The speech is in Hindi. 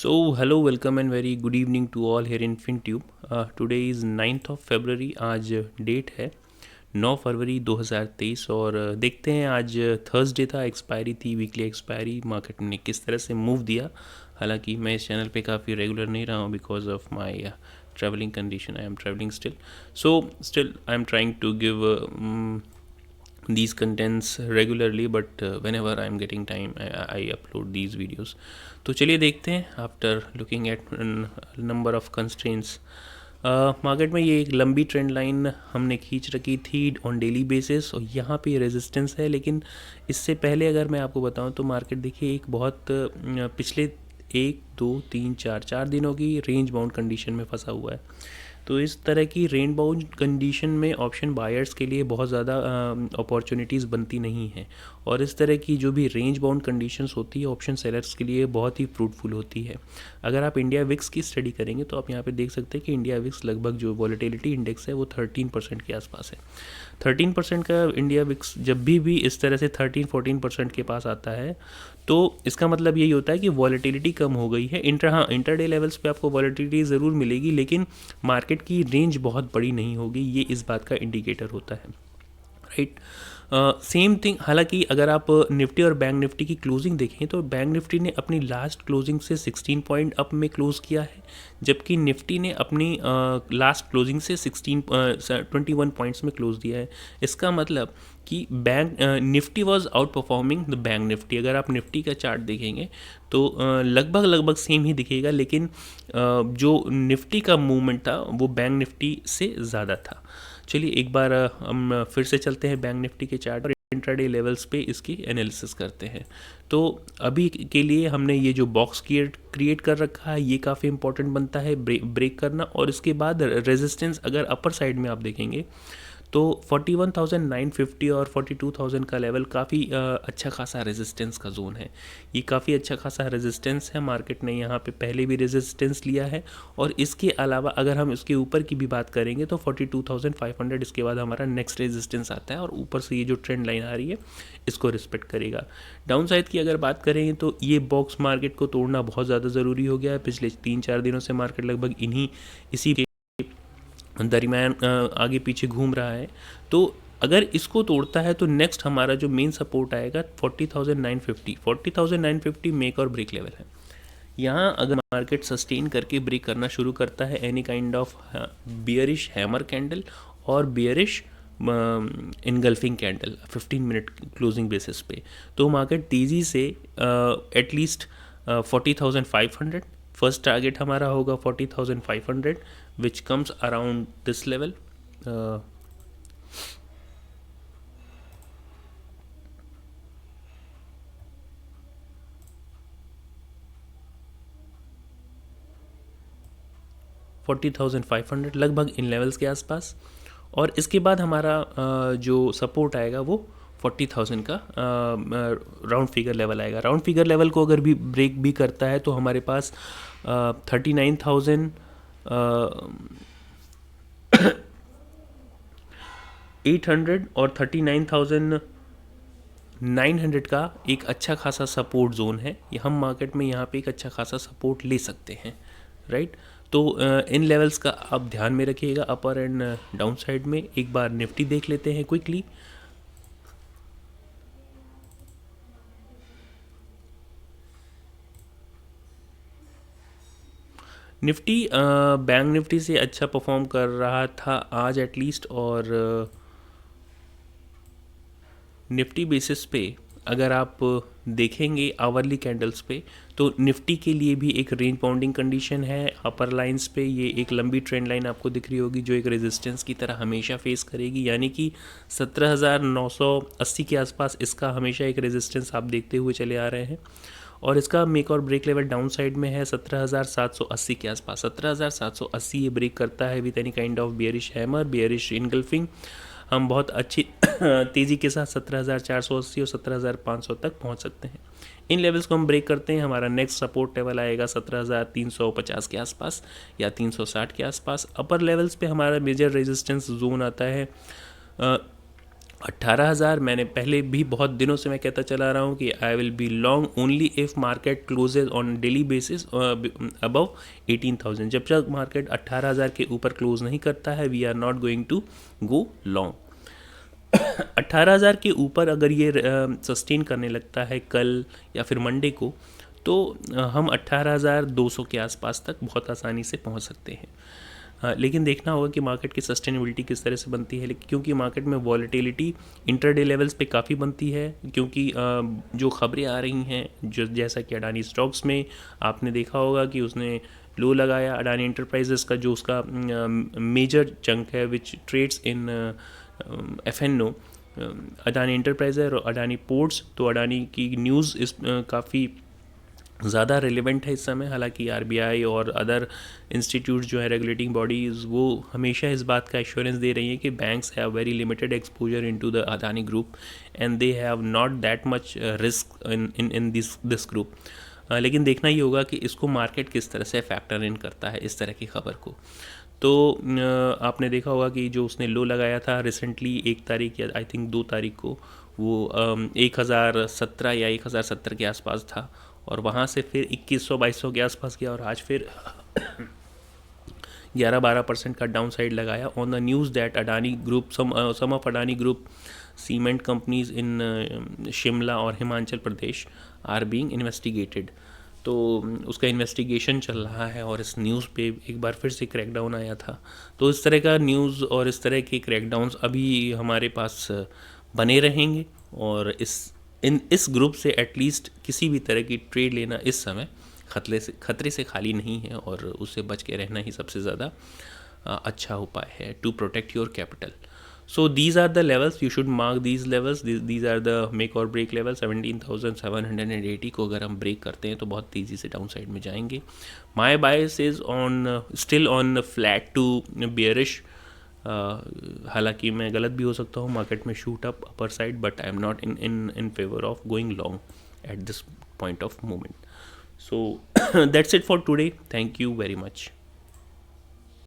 Hello, welcome and very good evening to all here in FinTube. Today is 9th of February. आज डेट है 9 फरवरी 2023 और देखते हैं आज थर्सडे था, एक्सपायरी थी, वीकली एक्सपायरी मार्केट ने किस तरह से मूव दिया। हालांकि मैं इस चैनल पे काफ़ी रेगुलर नहीं रहा हूँ because of my traveling condition. I am traveling still. So still I am trying to give these contents regularly, but whenever I am getting time I upload these videos. तो चलिए देखते हैं after looking at number of constraints market में ये एक लंबी ट्रेंड लाइन हमने खींच रखी थी ऑन डेली बेसिस और यहाँ पे रेजिस्टेंस है। लेकिन इससे पहले अगर मैं आपको बताऊँ तो मार्केट देखिए एक बहुत पिछले 1 2 3 4 दिनों की रेंज बाउंड कंडीशन में फंसा हुआ है। तो इस तरह की रेंज बाउंड कंडीशन में ऑप्शन बायर्स के लिए बहुत ज़्यादा अपॉर्चुनिटीज़ बनती नहीं हैं और इस तरह की जो भी रेंज बाउंड कंडीशंस होती है ऑप्शन सेलर्स के लिए बहुत ही फ्रूटफुल होती है। अगर आप इंडिया विक्स की स्टडी करेंगे तो आप यहाँ पे देख सकते हैं कि इंडिया विक्स लगभग जो वॉलेटिलिटी इंडेक्स है वो 13% के आसपास है। 13% का इंडिया विक्स जब भी इस तरह से 13-14% के पास आता है तो इसका मतलब यही होता है कि वॉलेटिलिटी कम हो गई है। इंटरडे लेवल्स पे आपको वॉलेटिलिटी ज़रूर मिलेगी लेकिन मार्केट की रेंज बहुत बड़ी नहीं होगी, ये इस बात का इंडिकेटर होता है, राइट। सेम थिंग, हालांकि अगर आप निफ्टी और बैंक निफ्टी की क्लोजिंग देखें तो बैंक निफ्टी ने अपनी लास्ट क्लोजिंग से 16 पॉइंट अप में क्लोज किया है, जबकि निफ्टी ने अपनी लास्ट क्लोजिंग से 21 पॉइंट्स में क्लोज दिया है। इसका मतलब कि bank Nifty was out performing the bank Nifty. अगर आप निफ्टी का चार्ट देखेंगे तो लगभग सेम ही दिखेगा, लेकिन जो निफ्टी का मूवमेंट था वो बैंक निफ्टी से ज़्यादा था। चलिए एक बार हम फिर से चलते हैं बैंक निफ्टी के चार्ट और इंट्राडे लेवल्स पे इसकी एनालिसिस करते हैं। तो अभी के लिए हमने ये जो बॉक्स क्रिएट कर रखा है ये काफ़ी इंपॉर्टेंट बनता है ब्रेक करना, और इसके बाद रेजिस्टेंस अगर अपर साइड में आप देखेंगे तो 41,950 और 42,000 का लेवल काफ़ी अच्छा खासा रेजिस्टेंस का जोन है। ये काफ़ी अच्छा खासा रेजिस्टेंस है, मार्केट ने यहाँ पे पहले भी रेजिस्टेंस लिया है। और इसके अलावा अगर हम इसके ऊपर की भी बात करेंगे तो 42,500 इसके बाद हमारा नेक्स्ट रेजिस्टेंस आता है और ऊपर से ये जो ट्रेंड लाइन आ रही है इसको रिस्पेक्ट करेगा। डाउन साइड की अगर बात करेंगे तो ये बॉक्स मार्केट को तोड़ना बहुत ज़्यादा ज़रूरी हो गया है। पिछले 3-4 दिनों से मार्केट लगभग इसी दरमियान आगे पीछे घूम रहा है। तो अगर इसको तोड़ता है तो नेक्स्ट हमारा जो मेन सपोर्ट आएगा 40,950 मेक और ब्रेक लेवल है। यहाँ अगर मार्केट सस्टेन करके ब्रेक करना शुरू करता है any kind of bearish hammer candle और bearish engulfing candle 15 minute closing basis पे, तो मार्केट तेज़ी से एटलीस्ट 40,500 फर्स्ट टारगेट हमारा होगा 40,500 which comes around this level. uh, 40,500 लगभग इन लेवल्स के आसपास। और इसके बाद हमारा जो सपोर्ट आएगा वो 40,000 का राउंड फिगर लेवल आएगा। राउंड फिगर लेवल को अगर भी ब्रेक भी करता है तो हमारे पास 39,800 और 39,900 का एक अच्छा खासा सपोर्ट जोन है। हम मार्केट में यहाँ पे एक अच्छा खासा सपोर्ट ले सकते हैं, राइट। तो इन लेवल्स का आप ध्यान में रखिएगा अपर एंड डाउन साइड में। एक बार निफ्टी देख लेते हैं क्विकली। निफ्टी बैंक निफ्टी से अच्छा परफॉर्म कर रहा था आज एटलीस्ट, और निफ्टी बेसिस पे अगर आप देखेंगे आवरली कैंडल्स पे तो निफ्टी के लिए भी एक रेंज बाउंडिंग कंडीशन है। अपर लाइंस पे ये एक लंबी ट्रेंड लाइन आपको दिख रही होगी जो एक रेजिस्टेंस की तरह हमेशा फेस करेगी, यानी कि 17,980 के आसपास इसका हमेशा एक रेजिस्टेंस आप देखते हुए चले आ रहे हैं। और इसका मेक और ब्रेक लेवल डाउन साइड में है 17,780 के आसपास। 17,780 ये ब्रेक करता है with any kind of bearish hammer, bearish engulfing, हम बहुत अच्छी तेज़ी के साथ 17,480 और 17,500 तक पहुंच सकते हैं। इन लेवल्स को हम ब्रेक करते हैं, हमारा नेक्स्ट सपोर्ट लेवल आएगा 17,350 के आसपास या 360 के आसपास। अपर लेवल्स पे हमारा मेजर रेजिस्टेंस जोन आता है 18,000 मैंने पहले भी बहुत दिनों से मैं कहता चला रहा हूँ कि I will be long only if market closes on daily basis above 18,000। जब तक मार्केट 18,000 के ऊपर क्लोज नहीं करता है we are not going to go long. 18,000 के ऊपर अगर ये सस्टेन करने लगता है कल या फिर मंडे को, तो हम 18,200 के आसपास तक बहुत आसानी से पहुंच सकते हैं। लेकिन देखना होगा कि मार्केट की सस्टेनेबिलिटी किस तरह से बनती है, लेकिन क्योंकि मार्केट में वॉलेटिलिटी इंटरडे लेवल्स पे काफ़ी बनती है, क्योंकि जो खबरें आ रही हैं, जो जैसा कि अडानी स्टॉक्स में आपने देखा होगा कि उसने लो लगाया, अडानी एंटरप्राइजेस का जो उसका मेजर चंक है विच ट्रेड्स इन FNO, अडानी एंटरप्राइज और अडानी पोर्ट्स, तो अडानी की न्यूज़ इस काफ़ी ज़्यादा रिलेवेंट है इस समय। हालांकि RBI और अदर इंस्टीट्यूट जो है रेगुलेटिंग बॉडीज़, वो हमेशा इस बात का एश्योरेंस दे रही है कि banks have very limited exposure into the Adani group and they have not that much risk in this group. लेकिन देखना ही होगा कि इसको मार्केट किस तरह से फैक्टर इन करता है इस तरह की खबर को। तो आपने देखा होगा कि जो उसने लो लगाया था रिसेंटली 1 तारीख या आई थिंक 2 तारीख को, वो 1017 या 1070 के आसपास था, और वहाँ से फिर 2100-2200 के आसपास गया, और आज फिर 11-12% का डाउन साइड लगाया on the news that Adani group some of Adani group cement companies in Shimla और Himachal Pradesh are being investigated. तो उसका इन्वेस्टिगेशन चल रहा है, और इस न्यूज़ पे एक बार फिर से क्रैकडाउन आया था। तो इस तरह का न्यूज़ और इस तरह के क्रैकडाउन्स अभी हमारे पास बने रहेंगे, और इस ग्रुप से एटलीस्ट किसी भी तरह की ट्रेड लेना इस समय खतरे से खाली नहीं है, और उससे बच के रहना ही सबसे ज़्यादा अच्छा उपाय है to protect your capital. So these are the levels, you should mark these levels, these are the make और ब्रेक लेवल। 17,780 को अगर हम ब्रेक करते हैं तो बहुत तेज़ी से डाउन साइड में जाएंगे। My bias is on still on flat to bearish. हालांकि मैं गलत भी हो सकता हूँ, मार्केट में shoot up upper side, but I am not in favour of going long at this point of moment. So that's it for today. Thank you very much.